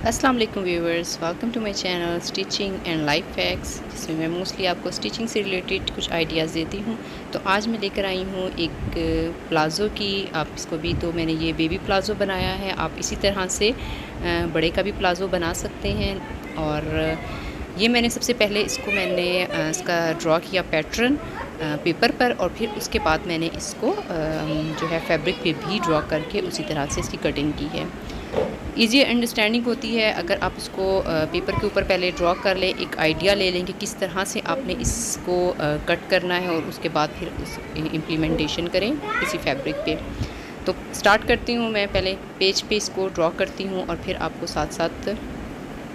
अस्सलाम वालेकुम viewers, welcome to my channel stitching and life hacks, जिसमें मैं मोस्टली आपको स्टिचिंग से रिलेटेड कुछ आइडियाज़ देती हूँ। तो आज मैं लेकर आई हूँ एक प्लाज़ो की। आप इसको भी, तो मैंने ये बेबी प्लाज़ो बनाया है। आप इसी तरह से बड़े का भी प्लाज़ो बना सकते हैं। और ये मैंने सबसे पहले मैंने इसका ड्रॉ किया पैटर्न पेपर पर, और फिर उसके बाद मैंने इसको जो है फैब्रिक पे भी ड्रॉ करके उसी तरह से इसकी कटिंग की है। ईज़ी अंडरस्टैंडिंग होती है अगर आप उसको पेपर के ऊपर पहले ड्रॉ कर लें, एक आइडिया ले लें कि किस तरह से आपने इसको कट करना है, और उसके बाद फिर उस इम्प्लीमेंटेशन करें किसी फैब्रिक पे। तो स्टार्ट करती हूँ मैं, पहले पेज पे इसको ड्रॉ करती हूँ और फिर आपको साथ साथ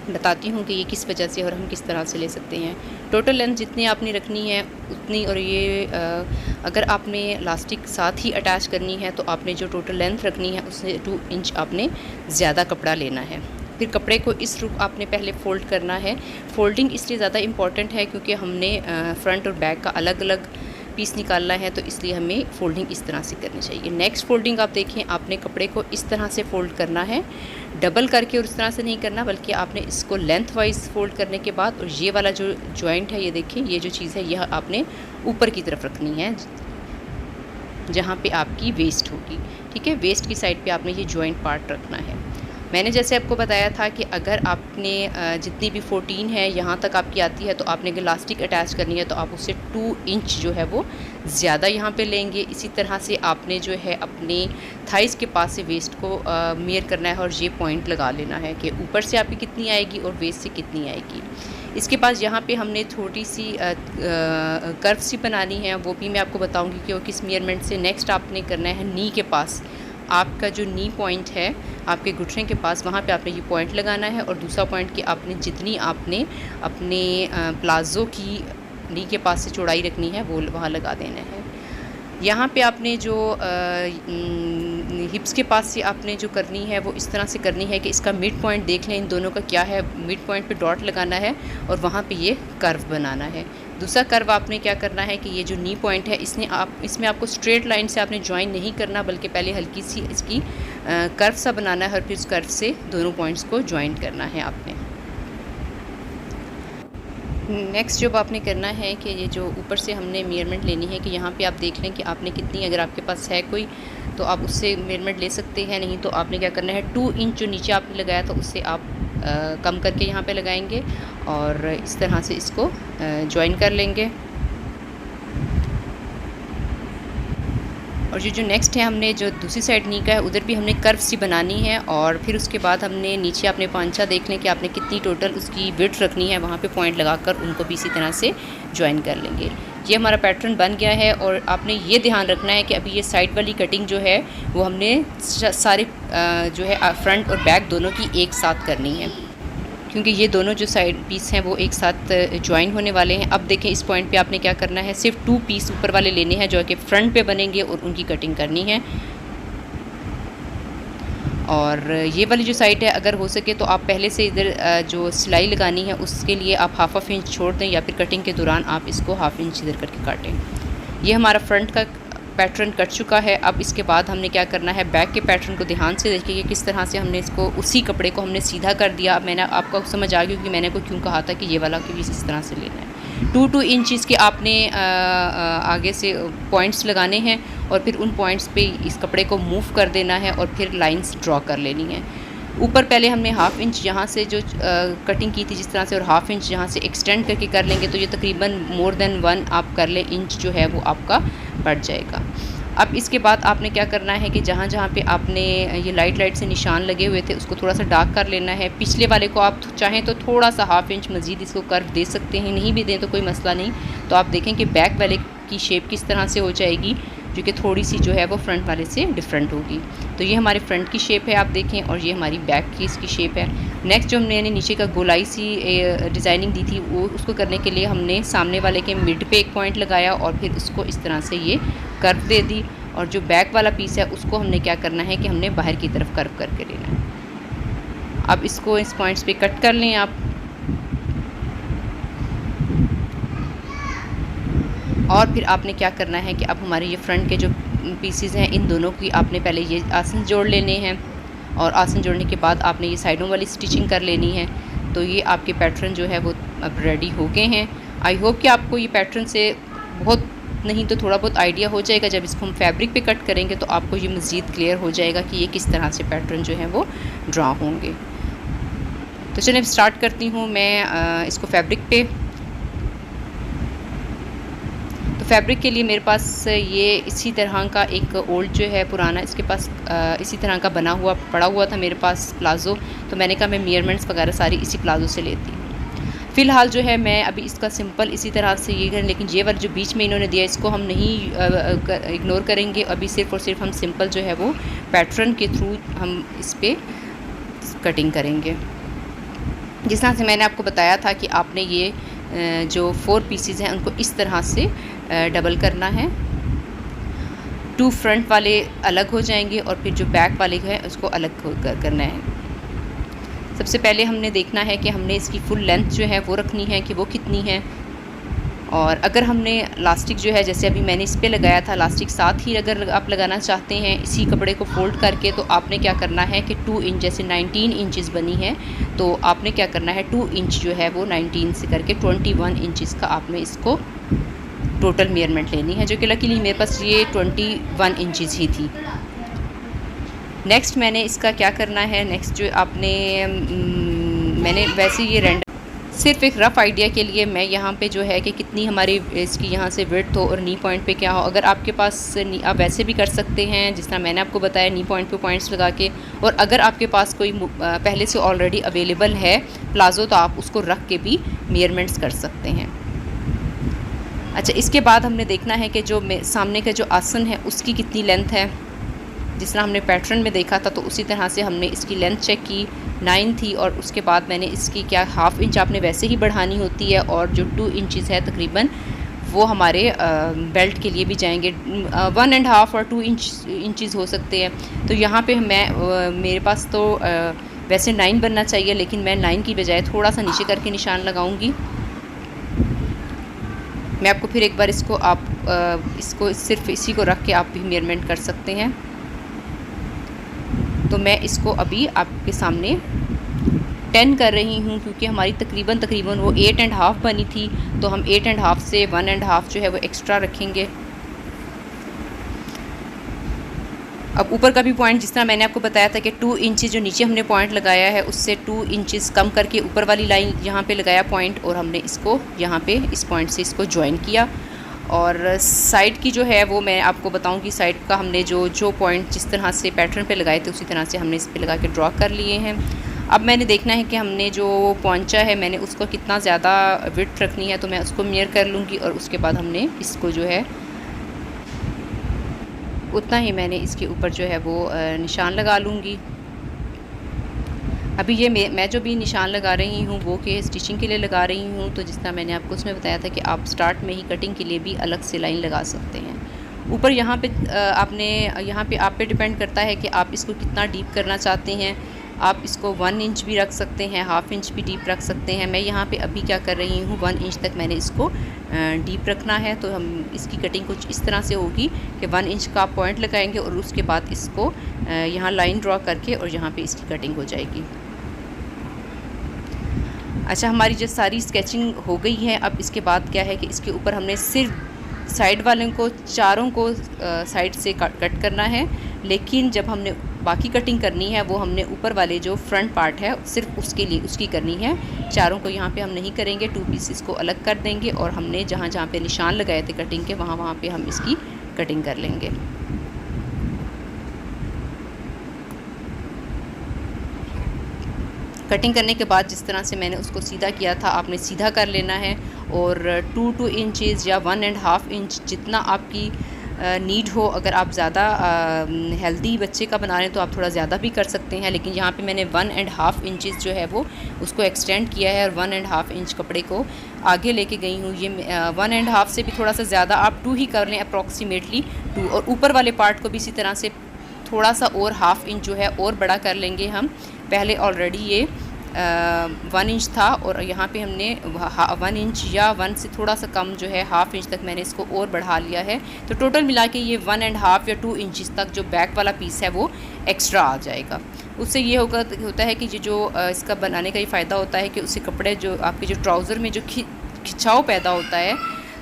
बताती हूँ कि ये किस वजह से और हम किस तरह से ले सकते हैं। टोटल लेंथ जितनी आपने रखनी है उतनी, और ये अगर आपने इलास्टिक साथ ही अटैच करनी है तो आपने जो टोटल लेंथ रखनी है उससे 2 इंच आपने ज़्यादा कपड़ा लेना है। फिर कपड़े को इस रूप आपने पहले फ़ोल्ड करना है। फ़ोल्डिंग इसलिए ज़्यादा इम्पॉर्टेंट है क्योंकि हमने फ्रंट और बैक का अलग अलग पीस निकालना है, तो इसलिए हमें फ़ोल्डिंग इस तरह से करनी चाहिए। नेक्स्ट फ़ोल्डिंग आप देखें, आपने कपड़े को इस तरह से फ़ोल्ड करना है, डबल करके, और इस तरह से नहीं करना, बल्कि आपने इसको लेंथ वाइज फ़ोल्ड करने के बाद, और ये वाला जो जॉइंट है, ये देखें, ये जो चीज़ है यह आपने ऊपर की तरफ रखनी है जहाँ पे आपकी वेस्ट होगी। ठीक है, वेस्ट की साइड पे आपने ये जॉइंट पार्ट रखना है। मैंने जैसे आपको बताया था कि अगर आपने जितनी भी 14 है यहाँ तक आपकी आती है, तो आपने अगर इलास्टिक अटैच करनी है तो आप उससे 2 इंच जो है वो ज़्यादा यहाँ पे लेंगे। इसी तरह से आपने जो है अपने थाइस के पास से वेस्ट को मेयर करना है, और ये पॉइंट लगा लेना है कि ऊपर से आपकी कितनी आएगी और वेस्ट से कितनी आएगी। इसके बाद यहाँ पे हमने थोड़ी सी कर्व सी बनानी है, वो भी मैं आपको बताऊँगी कि वो किस मेयरमेंट से। नेक्स्ट आपने करना है नी के पास, आपका जो नी पॉइंट है आपके घुटने के पास, वहाँ पे आपने ये पॉइंट लगाना है, और दूसरा पॉइंट कि आपने जितनी आपने अपने प्लाज़ो की नी के पास से चौड़ाई रखनी है वो वहाँ लगा देना है। यहाँ पे आपने जो हिप्स के पास से आपने जो करनी है वो इस तरह से करनी है कि इसका मिड पॉइंट देख लें, इन दोनों का क्या है। मिड पॉइंट पे डॉट लगाना है और वहाँ पे ये कर्व बनाना है। दूसरा कर्व आपने क्या करना है कि ये जो नी पॉइंट है इसमें आपको स्ट्रेट लाइन से आपने ज्वाइन नहीं करना, बल्कि पहले हल्की सी इसकी कर्व सा बनाना है, और फिर उस कर्व से दोनों पॉइंट्स को ज्वाइन करना है आपने। नेक्स्ट जब आपने करना है कि ये जो ऊपर से हमने मेयरमेंट लेनी है कि यहाँ पे आप देख लें कि आपने कितनी, अगर आपके पास है कोई तो आप उससे मेयरमेंट ले सकते हैं, नहीं तो आपने क्या करना है 2 इंच जो नीचे आपने लगाया था उससे आप कम करके यहाँ पे लगाएंगे, और इस तरह से इसको ज्वाइन कर लेंगे। और जो नेक्स्ट है, हमने जो दूसरी साइड नी का है उधर भी हमने कर्व सी बनानी है, और फिर उसके बाद हमने नीचे अपने पांचा देख लें कि आपने कितनी टोटल उसकी विड्थ रखनी है, वहाँ पे पॉइंट लगाकर उनको भी इसी तरह से ज्वाइन कर लेंगे। ये हमारा पैटर्न बन गया है, और आपने ये ध्यान रखना है कि अभी ये साइड वाली कटिंग जो है वो हमने सारे जो है फ्रंट और बैक दोनों की एक साथ करनी है, क्योंकि ये दोनों जो साइड पीस हैं वो एक साथ ज्वाइन होने वाले हैं। अब देखें, इस पॉइंट पे आपने क्या करना है, सिर्फ 2 पीस ऊपर वाले लेने हैं जो कि फ्रंट पे बनेंगे, और उनकी कटिंग करनी है। और ये वाली जो साइड है, अगर हो सके तो आप पहले से इधर जो सिलाई लगानी है उसके लिए आप हाफ इंच छोड़ दें, या फिर कटिंग के दौरान आप इसको हाफ इंच इधर करके काटें। ये हमारा फ्रंट का पैटर्न कट चुका है। अब इसके बाद हमने क्या करना है, बैक के पैटर्न को ध्यान से देखिए किस तरह से हमने इसको, उसी कपड़े को हमने सीधा कर दिया। मैंने आपको समझ आ गई कि मैंने को क्यों कहा था कि ये वाला भी इस तरह से लेना है। 2 इंचज़ के आपने आगे से पॉइंट्स लगाने हैं, और फिर उन पॉइंट्स पे इस कपड़े को मूव कर देना है, और फिर लाइंस ड्रॉ कर लेनी है। ऊपर पहले हमने हाफ इंच यहाँ से जो कटिंग की थी जिस तरह से, और हाफ इंच यहाँ से एक्सटेंड करके कर लेंगे, तो ये तकरीबन मोर देन 1 आप कर लें इंच जो है वो आपका बढ़ जाएगा। अब इसके बाद आपने क्या करना है कि जहाँ जहाँ पे आपने ये लाइट से निशान लगे हुए थे उसको थोड़ा सा डार्क कर लेना है। पिछले वाले को आप चाहें तो थोड़ा सा हाफ इंच मज़ीद इसको कर्व दे सकते हैं, नहीं भी दें तो कोई मसला नहीं। तो आप देखें कि बैक वाले की शेप किस तरह से हो जाएगी, जो कि थोड़ी सी जो है वो फ्रंट वाले से डिफरेंट होगी। तो ये हमारे फ्रंट की शेप है, आप देखें, और ये हमारी बैक की इसकी शेप है। नेक्स्ट जो मैंने नीचे का गोलाई सी डिज़ाइनिंग दी थी, वो उसको करने के लिए हमने सामने वाले के मिड पे एक पॉइंट लगाया, और फिर उसको इस तरह से ये कर्व दे दी। और जो बैक वाला पीस है उसको हमने क्या करना है कि हमने बाहर की तरफ कर्व करके लेना है। अब इसको इस पॉइंट्स पे कट कर लें आप, और फिर आपने क्या करना है कि अब हमारे ये फ्रंट के जो पीसेस हैं इन दोनों की आपने पहले ये आसन जोड़ लेने हैं, और आसन जोड़ने के बाद आपने ये साइडों वाली स्टिचिंग कर लेनी है। तो ये आपके पैटर्न जो है वो अब रेडी हो गए हैं। आई होप कि आपको ये पैटर्न से बहुत नहीं तो थोड़ा बहुत आइडिया हो जाएगा। जब इसको हम फैब्रिक पे कट करेंगे तो आपको ये मज़ीद क्लियर हो जाएगा कि ये किस तरह से पैटर्न जो है वो ड्रा होंगे। तो चलिए स्टार्ट करती हूँ मैं इसको फैब्रिक पे। तो फैब्रिक के लिए मेरे पास ये इसी तरह का एक ओल्ड जो है पुराना, इसके पास इसी तरह का बना हुआ पड़ा हुआ था मेरे पास प्लाज़ो। तो मैंने कहा मैं मेजरमेंट्स वगैरह सारी इसी प्लाज़ो से लेती हूँ। फ़िलहाल जो है मैं अभी इसका सिंपल इसी तरह से ये करें, लेकिन ये वाला जो बीच में इन्होंने दिया इसको हम नहीं इग्नोर करेंगे। अभी सिर्फ़ और सिर्फ हम सिंपल जो है वो पैटर्न के थ्रू हम इस पर कटिंग करेंगे। जिस तरह से मैंने आपको बताया था कि आपने ये जो 4 पीसेस हैं उनको इस तरह से डबल करना है। 2 फ्रंट वाले अलग हो जाएंगे और फिर जो बैक वाले हैं उसको अलग करना है। सबसे पहले हमने देखना है कि हमने इसकी फुल लेंथ जो है वो रखनी है कि वो कितनी है। और अगर हमने लास्टिक जो है, जैसे अभी मैंने इस पे लगाया था लास्टिक, साथ ही अगर आप लगाना चाहते हैं इसी कपड़े को फोल्ड करके, तो आपने क्या करना है कि 2 इंच, जैसे 19 इंचेस बनी है तो आपने क्या करना है 2 इंच जो है वो 19 से करके 21 इंचेस का आपने इसको टोटल मेजरमेंट लेनी है, जो कि लकीली मेरे पास ये 21 इंचेस ही थी। नेक्स्ट मैंने इसका क्या करना है, नेक्स्ट जो आपने मैंने वैसे ये सिर्फ एक रफ़ आइडिया के लिए मैं यहाँ पे जो है कि कितनी हमारी इसकी यहाँ से विड्थ हो और नी पॉइंट पे क्या हो। अगर आपके पास आप वैसे भी कर सकते हैं जिस तरह मैंने आपको बताया, नी पॉइंट पे पॉइंट्स लगा के। और अगर आपके पास कोई पहले से ऑलरेडी अवेलेबल है प्लाज़ो तो आप उसको रख के भी मेजरमेंट्स कर सकते हैं। अच्छा, इसके बाद हमने देखना है कि जो सामने का जो आसन है उसकी कितनी लेंथ है। जिस तरह हमने पैटर्न में देखा था तो उसी तरह से हमने इसकी लेंथ चेक की, 9 थी। और उसके बाद मैंने इसकी क्या हाफ़ इंच आपने वैसे ही बढ़ानी होती है, और जो 2 इंचेस है तकरीबन वो हमारे बेल्ट के लिए भी जाएंगे। 1.5 और 2 इंचेस हो सकते हैं। तो यहाँ पे मेरे पास तो वैसे 9 बनना चाहिए, लेकिन मैं 9 की बजाय थोड़ा सा नीचे करके निशान लगाऊंगी। मैं आपको फिर एक बार इसको सिर्फ इसी को रख के आप भी मेजरमेंट कर सकते हैं। तो मैं इसको अभी आपके सामने 10 कर रही हूँ, क्योंकि हमारी तकरीबन वो 8.5 बनी थी। तो हम 8.5 से 1.5 जो है वो एक्स्ट्रा रखेंगे। अब ऊपर का भी पॉइंट जिस तरह मैंने आपको बताया था कि 2 इंचेस जो नीचे हमने पॉइंट लगाया है उससे 2 इंचेस कम करके ऊपर वाली लाइन यहाँ पे लगाया पॉइंट, और हमने इसको यहाँ पे इस पॉइंट से इसको ज्वाइन किया। और साइड की जो है वो मैं आपको बताऊं कि साइड का हमने जो पॉइंट जिस तरह से पैटर्न पे लगाए थे उसी तरह से हमने इस पे लगा के ड्रॉ कर लिए हैं। अब मैंने देखना है कि हमने जो पहुंचा है मैंने उसको कितना ज़्यादा विड्थ रखनी है, तो मैं उसको मेजर कर लूँगी और उसके बाद हमने इसको जो है उतना ही मैंने इसके ऊपर जो है वो निशान लगा लूँगी। अभी ये मैं जो भी निशान लगा रही हूँ वो कि स्टिचिंग के लिए लगा रही हूँ। तो जिस तरह मैंने आपको उसमें बताया था कि आप स्टार्ट में ही कटिंग के लिए भी अलग से लाइन लगा सकते हैं। ऊपर यहाँ पे आप पे डिपेंड करता है कि आप इसको कितना डीप करना चाहते हैं। आप इसको 1 इंच भी रख सकते हैं, हाफ़ इंच भी डीप रख सकते हैं। मैं यहाँ पे अभी क्या कर रही हूँ 1 इंच तक मैंने इसको डीप रखना है। तो हम इसकी कटिंग कुछ इस तरह से होगी कि 1 इंच का आप पॉइंट लगाएंगे और उसके बाद इसको यहाँ लाइन ड्रॉ करके और यहाँ पे इसकी कटिंग हो जाएगी। अच्छा, हमारी जो सारी स्केचिंग हो गई है, अब इसके बाद क्या है कि इसके ऊपर हमने सिर्फ साइड वालों को चारों को साइड से कट करना है, लेकिन जब हमने बाकी कटिंग करनी है वो हमने ऊपर वाले जो फ्रंट पार्ट है सिर्फ उसके लिए उसकी करनी है। चारों को यहाँ पे हम नहीं करेंगे, 2 पीसेस को अलग कर देंगे और हमने जहाँ जहाँ पे निशान लगाए थे कटिंग के वहाँ पे हम इसकी कटिंग कर लेंगे। कटिंग करने के बाद जिस तरह से मैंने उसको सीधा किया था आपने सीधा कर लेना है, और 2 इंचेस या 1.5 इंच जितना आपकी नीड हो। अगर आप ज़्यादा हेल्दी बच्चे का बना रहे हैं तो आप थोड़ा ज़्यादा भी कर सकते हैं, लेकिन यहाँ पे मैंने 1.5 इंचेस जो है वो उसको एक्सटेंड किया है और 1.5 इंच कपड़े को आगे लेके गई हूँ। ये 1.5 से भी थोड़ा सा ज़्यादा आप 2 ही कर लें, अप्रॉक्सीमेटली 2। और ऊपर वाले पार्ट को भी इसी तरह से थोड़ा सा और 1/2 इंच जो है और बड़ा कर लेंगे हम। पहले ऑलरेडी ये 1 इंच था और यहाँ पे हमने 1 इंच या 1 से थोड़ा सा कम जो है ½ इंच तक मैंने इसको और बढ़ा लिया है। तो टोटल मिला के ये 1.5 या 2 इंचज़ तक जो बैक वाला पीस है वो एक्स्ट्रा आ जाएगा। उससे ये होता है कि जो इसका बनाने का ये फ़ायदा होता है कि उससे कपड़े जो आपके जो ट्राउज़र में जो खिंचाव पैदा होता है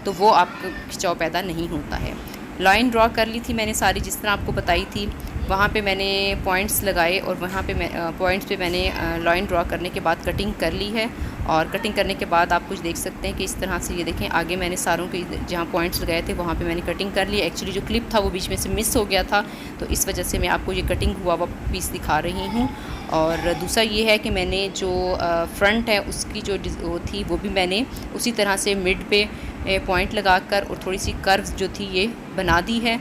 तो वो आपको खिंचाव पैदा नहीं होता है। लाइन ड्रॉ कर ली थी मैंने सारी, जिस तरह आपको बताई थी। वहाँ पे मैंने पॉइंट्स लगाए और वहाँ पे पॉइंट्स पे मैंने लाइन ड्रॉ करने के बाद कटिंग कर ली है। और कटिंग करने के बाद आप कुछ देख सकते हैं कि इस तरह से ये देखें, आगे मैंने सारों के जहाँ पॉइंट्स लगाए थे वहाँ पे मैंने कटिंग कर ली। एक्चुअली जो क्लिप था वो बीच में से मिस हो गया था, तो इस वजह से मैं आपको ये कटिंग हुआ हुआ पीस दिखा रही हूँ। और दूसरा ये है कि मैंने जो फ्रंट है उसकी जो वो थी वो भी मैंने उसी तरह से मिड पे पॉइंट लगाकर और थोड़ी सी कर्व्स जो थी ये बना दी है,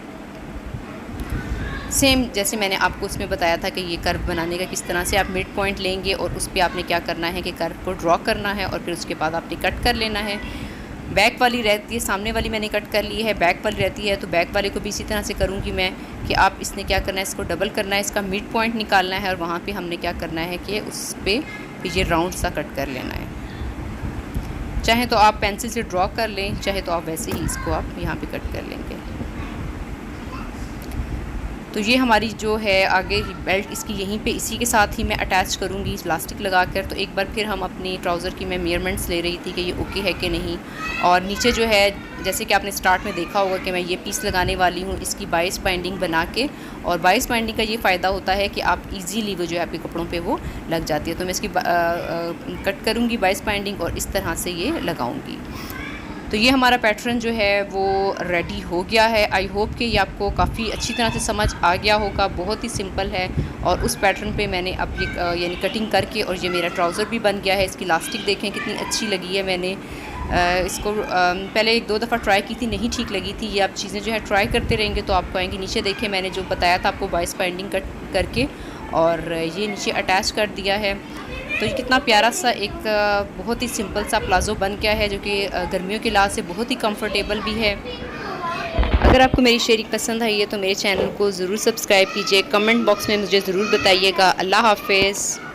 सेम जैसे मैंने आपको उसमें बताया था कि ये कर्व बनाने का किस तरह से आप मिड पॉइंट लेंगे और उस पर आपने क्या करना है कि कर्व को ड्रॉ करना है और फिर उसके बाद आपने कट कर लेना है। बैक वाली रहती है, सामने वाली मैंने कट कर ली है, बैक वाली रहती है तो बैक वाले को भी इसी तरह से करूँगी मैं कि आप इसने क्या करना है, इसको डबल करना है, इसका मिड पॉइंट निकालना है और वहाँ पर हमने क्या करना है कि उस पर ये राउंड सा कट कर लेना है। चाहे तो आप पेंसिल से ड्रॉ कर लें, चाहे तो आप वैसे ही इसको आप यहाँ पे कट कर लेंगे। तो ये हमारी जो है आगे बेल्ट इसकी यहीं पे इसी के साथ ही मैं अटैच करूँगी इलास्टिक लगाकर। तो एक बार फिर हम अपनी ट्राउज़र की मैं मेजरमेंट्स ले रही थी कि ये ओके है कि नहीं। और नीचे जो है जैसे कि आपने स्टार्ट में देखा होगा कि मैं ये पीस लगाने वाली हूँ इसकी 22 बाइंडिंग बना के। और 22 बाइंडिंग का ये फ़ायदा होता है कि आप इजीली वो जो है आपके कपड़ों पे वो लग जाती है। तो मैं इसकी कट करूँगी 22 बाइंडिंग और इस तरह से ये लगाऊँगी। तो ये हमारा पैटर्न जो है वो रेडी हो गया है। आई होप कि ये आपको काफ़ी अच्छी तरह से समझ आ गया होगा। बहुत ही सिंपल है और उस पैटर्न पे मैंने अब ये यानी कटिंग करके और ये मेरा ट्राउज़र भी बन गया है। इसकी इलास्टिक देखें कितनी अच्छी लगी है। मैंने इसको पहले 1-2 दफ़ा ट्राई की थी, नहीं ठीक लगी थी। ये आप चीज़ें जो है ट्राई करते रहेंगे तो आपको आएंगी। नीचे देखें मैंने जो बताया था आपको 22 बाइंडिंग कट करके और ये नीचे अटैच कर दिया है। तो ये कितना प्यारा सा एक बहुत ही सिंपल सा प्लाज़ो बन गया है जो कि गर्मियों के लिहाज से बहुत ही कंफर्टेबल भी है। अगर आपको मेरी शेयरिंग पसंद आई है तो मेरे चैनल को ज़रूर सब्सक्राइब कीजिए। कमेंट बॉक्स में मुझे ज़रूर बताइएगा। अल्लाह हाफ़िज़।